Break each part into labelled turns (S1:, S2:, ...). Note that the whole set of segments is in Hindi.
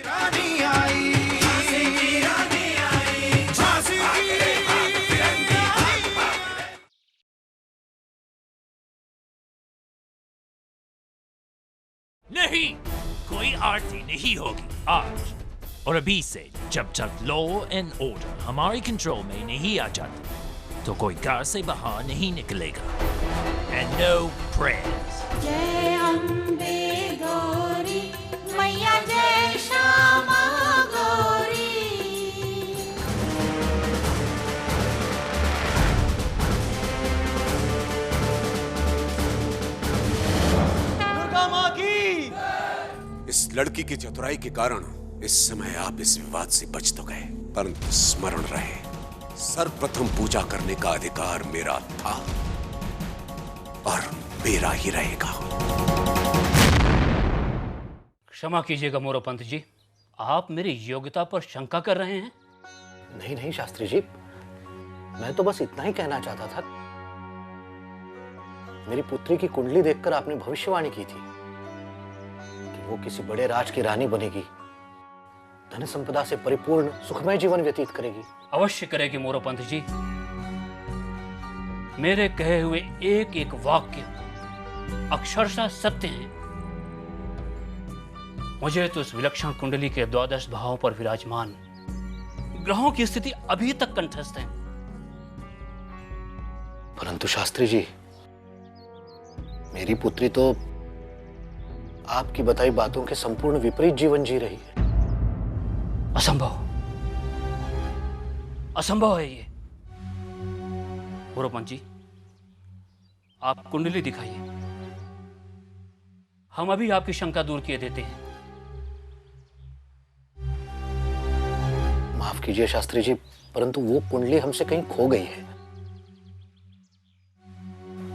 S1: रानी आई, झांसी की रानी आई, झांसी की
S2: नहीं, कोई आरती नहीं होगी आज और अभी से। जब तक लॉ एंड ऑर्डर हमारे कंट्रोल में नहीं आ जाता तो कोई घर से बाहर नहीं निकलेगा। And no prayers.
S3: जय अम्बे गौरी मैया, जय श्यामा गौरी।
S1: दुर्गा माँ की।
S4: इस लड़की की चतुराई के कारण इस समय आप इस विवाद से बच तो गए, परंतु स्मरण रहे, सर्वप्रथम पूजा करने का अधिकार मेरा था और मेरा ही रहेगा।
S5: क्षमा कीजिएगा मोरोपंत जी, आप मेरी योग्यता पर शंका कर रहे हैं?
S6: नहीं नहीं शास्त्री जी, मैं तो बस इतना ही कहना चाहता था। मेरी पुत्री की कुंडली देखकर आपने भविष्यवाणी की थी कि वो किसी बड़े राज की रानी बनेगी, धन संपदा से परिपूर्ण सुखमय जीवन व्यतीत करेगी।
S5: अवश्य करेगी मोरोपंत जी। मेरे कहे हुए एक एक वाक्य अक्षरशः सत्य हैं। मुझे तो इस विलक्षण कुंडली के 12 भावों पर विराजमान ग्रहों की स्थिति अभी तक कंठस्थ है।
S6: परंतु शास्त्री जी, मेरी पुत्री तो आपकी बताई बातों के संपूर्ण विपरीत जीवन जी रही है।
S5: असंभव, असंभव है ये। मोरोपंत जी, आप कुंडली दिखाइए, हम अभी आपकी शंका दूर किए देते हैं।
S6: माफ कीजिए शास्त्री जी, परंतु वो कुंडली हमसे कहीं खो गई है।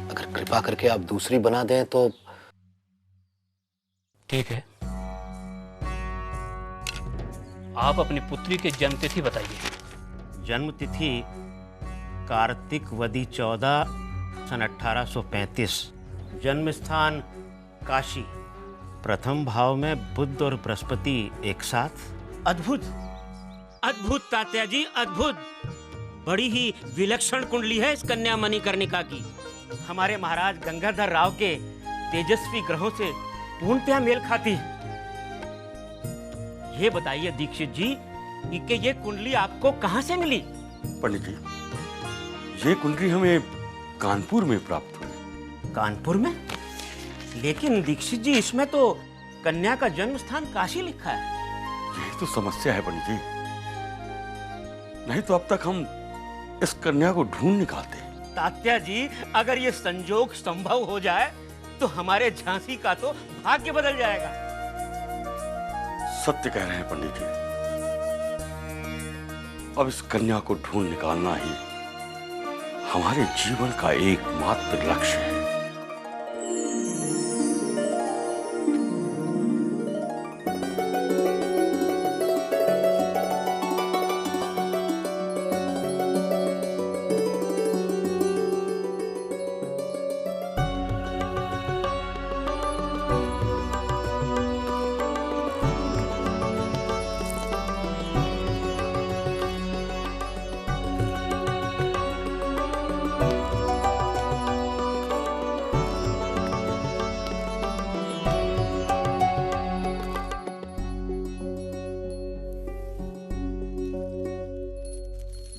S6: अगर कृपा करके आप दूसरी बना दें तो।
S5: ठीक है, आप अपनी पुत्री की जन्म तिथि बताइए।
S7: जन्म तिथि कार्तिक वदी 14 सन 1835। जन्म स्थान काशी। प्रथम भाव में बुध और बृहस्पति एक साथ।
S8: अद्भुत, अद्भुत तात्या जी, अद्भुत। बड़ी ही विलक्षण कुंडली है इस कन्या मणिकर्णिका की। हमारे महाराज गंगाधर राव के तेजस्वी ग्रहों से पूर्णतः मेल खाती है। ये बताइए दीक्षित जी कि ये कुंडली आपको कहां से मिली?
S9: पंडित जी, ये कुंडली हमें कानपुर में प्राप्त हुई।
S8: कानपुर में? लेकिन दीक्षित जी, इसमें तो कन्या का जन्म स्थान काशी लिखा है।
S9: यही तो समस्या है पंडित जी, नहीं तो अब तक हम इस कन्या को ढूंढ निकालते।
S8: तात्या जी, अगर ये संजोग संभव हो जाए तो हमारे झांसी का तो भाग्य बदल जाएगा।
S9: सत्य कह रहे हैं पंडित जी, अब इस कन्या को ढूंढ निकालना ही हमारे जीवन का एकमात्र लक्ष्य है।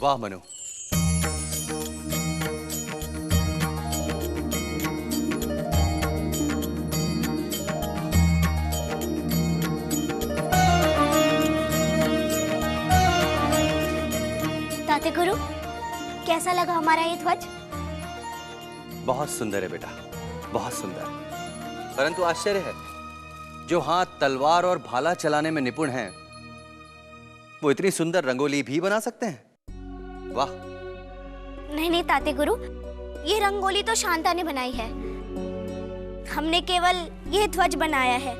S10: वाह मनु,
S11: ताते गुरु, कैसा लगा हमारा ये ध्वज?
S10: बहुत सुंदर है बेटा, बहुत सुंदर। परंतु आश्चर्य है, जो हाथ तलवार और भाला चलाने में निपुण हैं, वो इतनी सुंदर रंगोली भी बना सकते हैं। वाह।
S11: नहीं नहीं ताते गुरु, ये रंगोली तो शांता ने बनाई है। हमने केवल ये ध्वज बनाया है।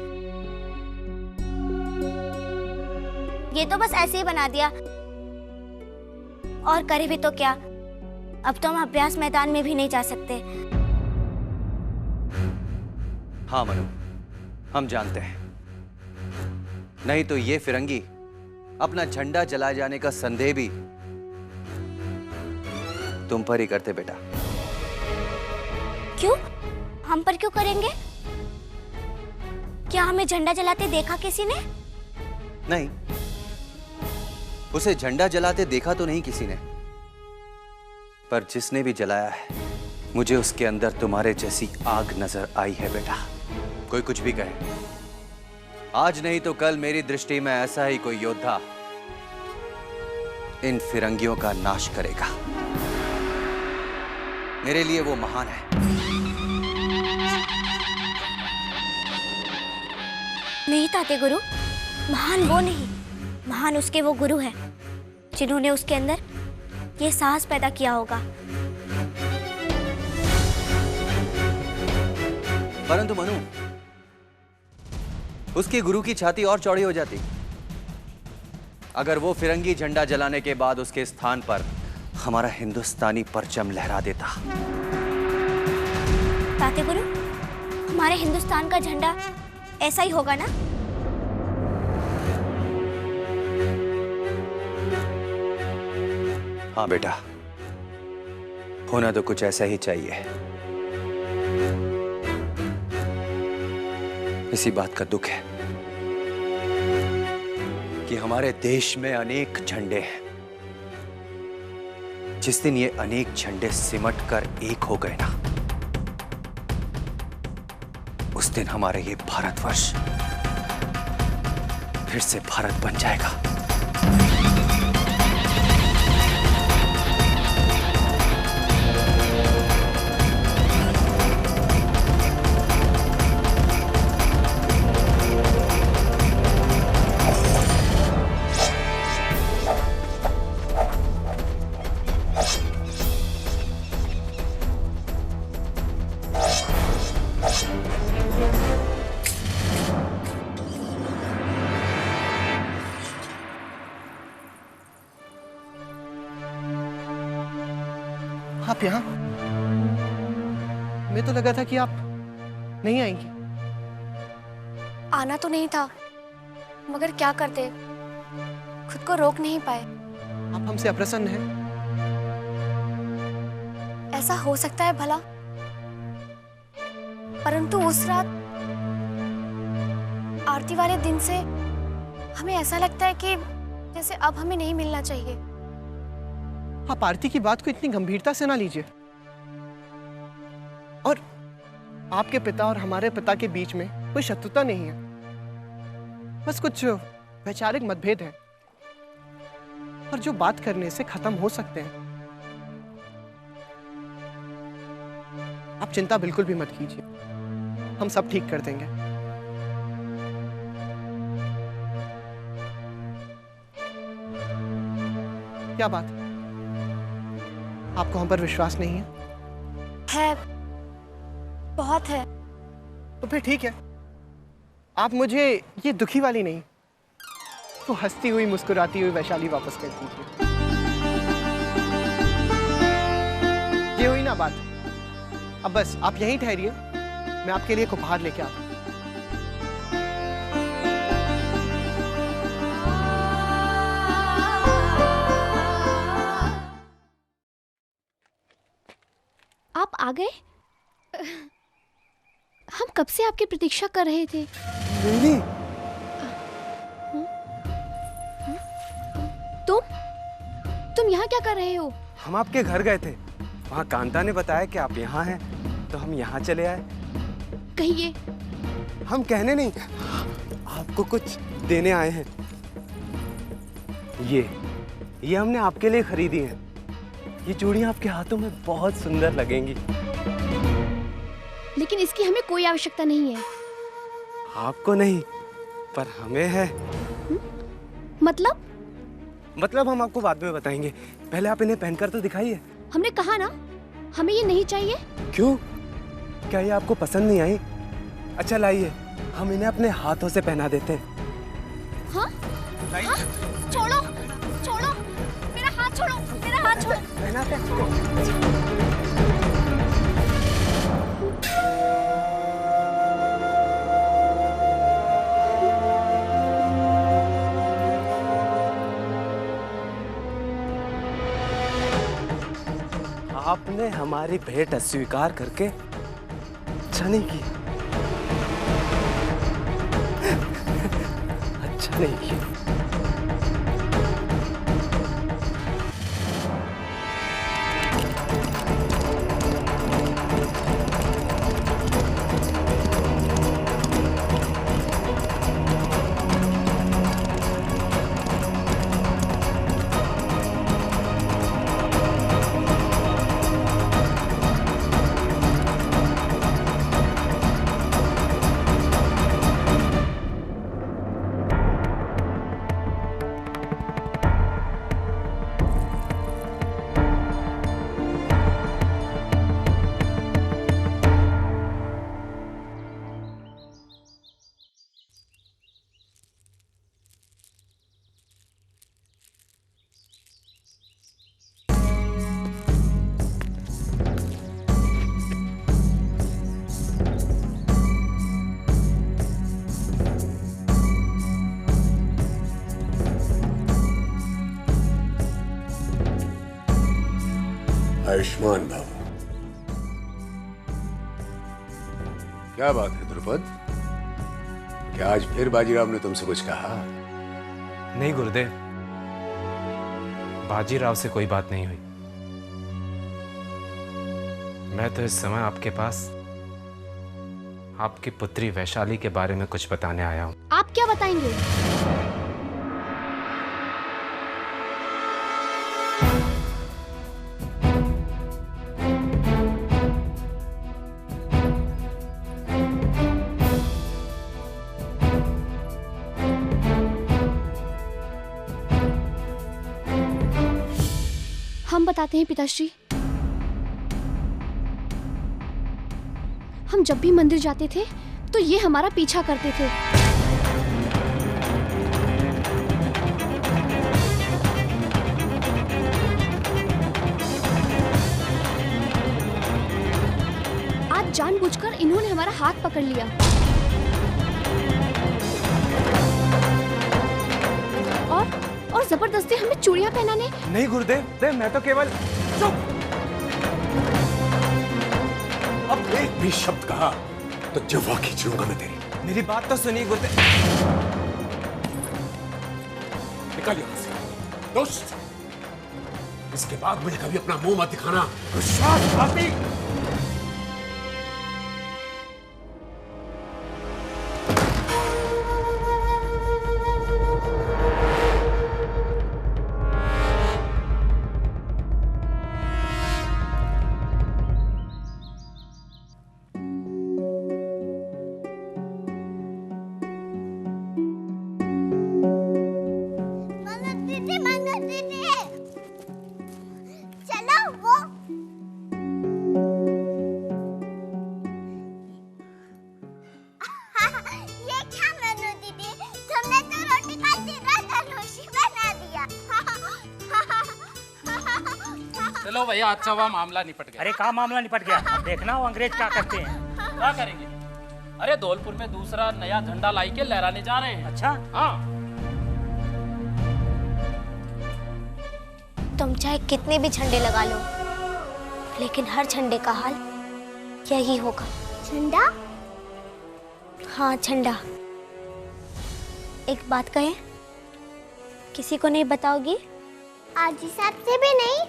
S11: ये तो बस ऐसे ही बना दिया, और करे भी तो क्या, अब तो हम अभ्यास मैदान में भी नहीं जा सकते।
S10: हाँ मनु, हम जानते हैं, नहीं तो ये फिरंगी अपना झंडा जलाए जाने का संदेह भी तुम पर ही करते बेटा।
S11: क्यों? हम पर क्यों करेंगे? क्या हमें झंडा जलाते देखा किसी ने?
S10: नहीं, उसे झंडा जलाते देखा तो नहीं किसी ने, पर जिसने भी जलाया है मुझे उसके अंदर तुम्हारे जैसी आग नजर आई है बेटा। कोई कुछ भी कहे, आज नहीं तो कल मेरी दृष्टि में ऐसा ही कोई योद्धा इन फिरंगियों का नाश करेगा। मेरे लिए वो महान है।
S11: नहीं ताते गुरु, महान वो नहीं, महान उसके वो गुरु हैं जिन्होंने उसके अंदर ये साहस पैदा किया होगा।
S10: परंतु मनु, उसके गुरु की छाती और चौड़ी हो जाती अगर वो फिरंगी झंडा जलाने के बाद उसके स्थान पर हमारा हिंदुस्तानी परचम लहरा देता।
S11: ताते गुरु, हमारे हिंदुस्तान का झंडा ऐसा ही होगा ना?
S10: हाँ बेटा, होना तो कुछ ऐसा ही चाहिए। इसी बात का दुख है कि हमारे देश में अनेक झंडे हैं। जिस दिन ये अनेक झंडे सिमट कर एक हो गए ना, उस दिन हमारा ये भारतवर्ष फिर से भारत बन जाएगा।
S6: आप यहाँ? मैं तो लगा था कि आप नहीं आएंगी।
S12: आना तो नहीं था, मगर क्या करते, खुद को रोक नहीं पाए।
S6: आप हमसे अप्रसन्न हैं?
S12: ऐसा हो सकता है भला, परंतु उस रात आरती वाले दिन से हमें ऐसा लगता है कि जैसे अब हमें नहीं मिलना चाहिए।
S6: आप आरती की बात को इतनी गंभीरता से ना लीजिए। और आपके पिता और हमारे पिता के बीच में कोई शत्रुता नहीं है, बस कुछ वैचारिक मतभेद हैं और जो बात करने से खत्म हो सकते हैं। आप चिंता बिल्कुल भी मत कीजिए, हम सब ठीक कर देंगे। क्या बात है, आपको हम पर विश्वास नहीं है?
S12: है, बहुत है।
S6: तो फिर ठीक है, आप मुझे ये दुखी वाली नहीं, तो हंसती हुई मुस्कुराती हुई वैशाली वापस कर दीजिए। ये हुई ना बात। अब बस आप यहीं ठहरिए, मैं आपके लिए उपहार लेके आता हूं।
S12: आप आ गए? हम कब से आपकी प्रतीक्षा कर रहे थे।
S6: नहीं।
S12: तुम यहाँ क्या कर रहे हो?
S13: हम आपके घर गए थे, वहाँ कांता ने बताया कि आप यहाँ हैं, तो हम यहाँ चले आए।
S12: कहिए।
S13: हम कहने नहीं, आपको कुछ देने आए हैं। ये हमने आपके लिए खरीदी हैं। ये चूड़ियाँ आपके हाथों में बहुत सुंदर लगेंगी।
S12: लेकिन इसकी हमें कोई आवश्यकता नहीं है।
S13: आपको नहीं, पर हमें है। मतलब हम आपको बाद में बताएंगे, पहले आप इन्हें पहनकर तो दिखाइए।
S12: हमने कहा ना, हमें ये नहीं चाहिए।
S13: क्यों? क्या ये आपको पसंद नहीं आई? अच्छा लाइए, हम इन्हें अपने हाथों से पहना देते हैं।
S12: हाँ? हाँ? छोड़ो, छोड़ो, मेरा हाथ छोड़ो, मेरा हाथ छोड़ो।
S13: पहनाते हैं। आपने हमारी भेंट अस्वीकार करके अच्छा नहीं किया। अच्छा नहीं किया।
S4: आयुष्मान भव। क्या बात है द्रुपद, क्या आज फिर बाजीराव ने तुमसे कुछ कहा?
S13: नहीं गुरुदेव, बाजीराव से कोई बात नहीं हुई। मैं तो इस समय आपके पास आपकी पुत्री वैशाली के बारे में कुछ बताने आया हूँ।
S12: आप क्या बताएंगे? हम बताते हैं पिताश्री। हम जब भी मंदिर जाते थे तो ये हमारा पीछा करते थे। आज जानबूझकर इन्होंने हमारा हाथ पकड़ लिया और जबरदस्ती हमें चूड़ियां पहनाने।
S13: नहीं गुरुदेव, मैं तो केवल
S4: अब एक भी शब्द कहा तो जिह्वा खींच लूंगा मैं तेरी।
S13: मेरी बात तो सुनिए गुरुदेव।
S4: निकल यहां से दोस्त, इसके बाद मुझे कभी अपना मुंह मत दिखाना। विश्वासघाती।
S5: चलो भैया, अच्छा हुआ मामला निपट गया।
S14: अरे कहाँ मामला निपट गया? अब देखना वो अंग्रेज क्या करते हैं।
S5: क्या करेंगे? अरे धौलपुर में दूसरा नया झंडा लाई के लहराने जा रहे हैं।
S14: अच्छा?
S5: हाँ।
S11: तुम चाहे कितने भी झंडे लगा लो, लेकिन हर झंडे का हाल यही होगा।
S12: झंडा?
S11: हाँ, झंडा। एक बात कहें, किसी को नहीं बताओगी?
S12: आजी साहब से भी नहीं?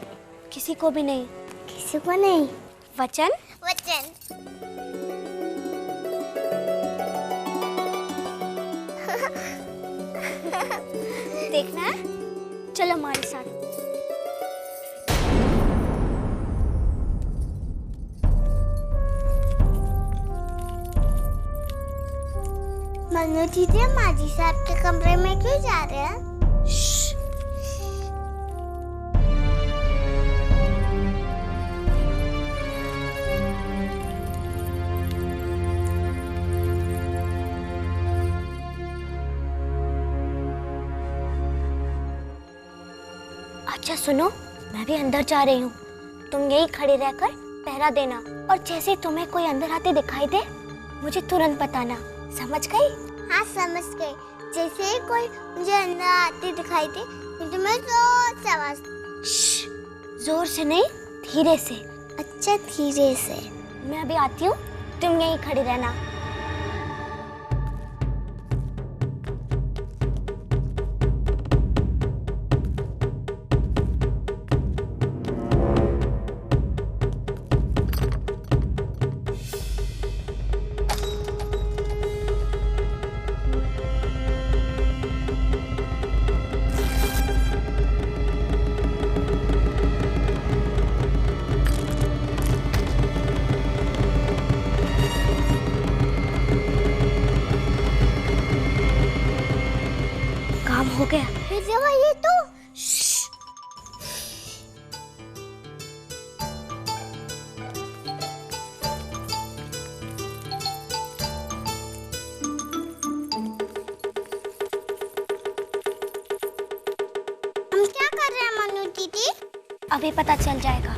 S11: किसी को भी नहीं?
S12: किसी को नहीं।
S11: वचन?
S12: वचन।
S11: देखना है? चलो हमारे साथ।
S12: मनु दीदी, हम आजी साहब के कमरे में क्यों जा रहे हैं?
S11: अच्छा सुनो, मैं भी अंदर जा रही हूँ। तुम यही खड़े रहकर पहरा देना, और जैसे ही तुम्हें कोई अंदर आते दिखाई दे, मुझे तुरंत बताना। समझ गई?
S12: हाँ, समझ गई। जैसे ही कोई मुझे अंदर आते दिखाई दे, तो मैं जोर से आवाज।
S11: जोर से नहीं, धीरे से, अच्छा धीरे से। मैं अभी आती हूँ, तुम यहीं खड़ी रहना। हो गया। ये तो हम क्या कर रहे हैं मनु दीदी? अभी पता चल जाएगा।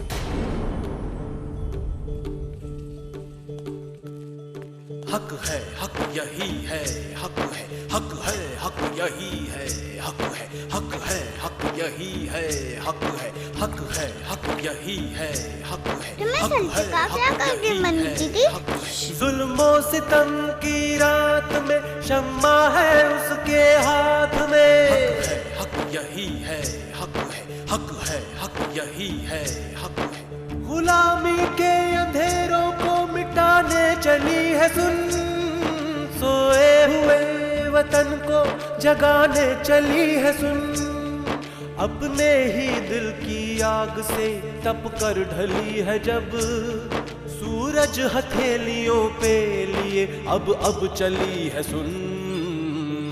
S1: हक है, हक यही है, हक है, हक है, हक यही है, हक है, हक है, हक यही है, हक है, हक है, हक यही है, हक है, हक है, हक यही है, हक है।
S13: जुल्मों सितम की रात में शम्मा है उसके हाथ में।
S1: हक है, हक यही है, हक है, हक है, हक यही है, हक है।
S13: गुलामी के अंधेरों को मिटाने चली है सुन, सोए हुए वतन को जगाने चली है सुन। अपने ही दिल की आग से तप कर ढली है जब, सूरज हथेलियों पे लिए अब चली है सुन।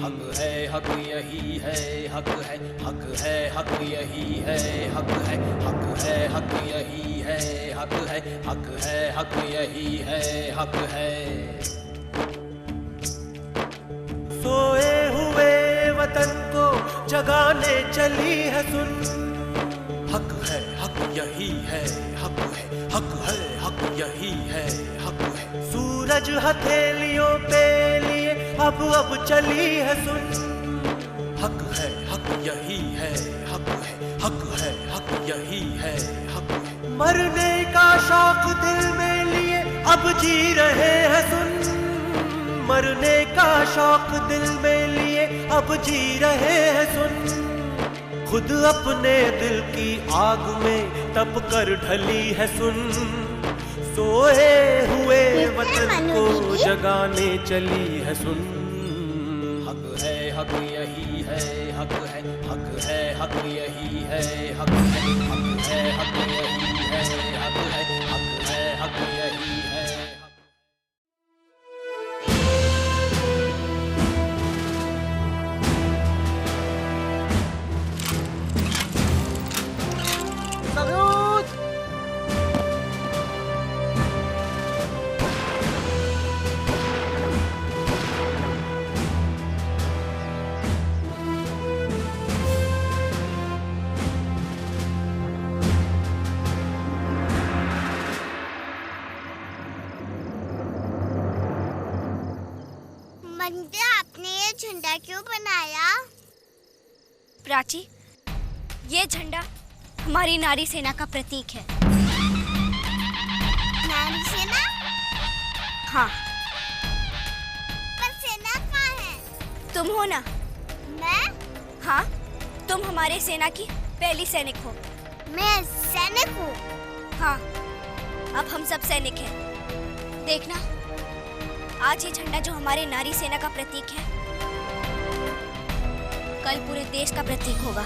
S1: हक है, हक यही है, हक है, हक है, हक यही है, हक है, हक है, हक यही है, हक है, हक है, हक यही है, हक है।
S13: सोए हुए वतन को जगाने चली है सुन।
S1: हक है, हक यही है, हक है, हक है, हक यही है, हक है।
S13: सूरज हथेलियों पे लिए अब चली है सुन।
S1: हक है, हक यही है, हक है, हक है, हक यही है, हक है।
S13: मरने का शौक दिल में लिए अब जी रहे हैं सुन। मरने का शौक दिल में लिए अब जी रहे हैं सुन। खुद अपने दिल की आग में तप कर ढली है सुन। सोए हुए वतन को जगाने चली है सुन।
S1: हक है, हक यही है, हक है, हक है, हक यही है, हक है, हक है, हक यही है, हक है, हक है, हक यही है।
S11: आपने ये झंडा क्यों बनाया?
S12: प्राची, ये झंडा हमारी नारी सेना का प्रतीक है।
S11: नारी सेना?
S12: हाँ।
S11: पर सेना कहाँ है?
S12: तुम हो ना?
S11: मैं?
S12: हाँ, तुम हमारे सेना की पहली सैनिक हो।
S11: मैं सैनिक हूँ?
S12: हाँ, अब हम सब सैनिक हैं। देखना, आज ये झंडा जो हमारे नारी सेना का प्रतीक है, कल पूरे देश का प्रतीक होगा।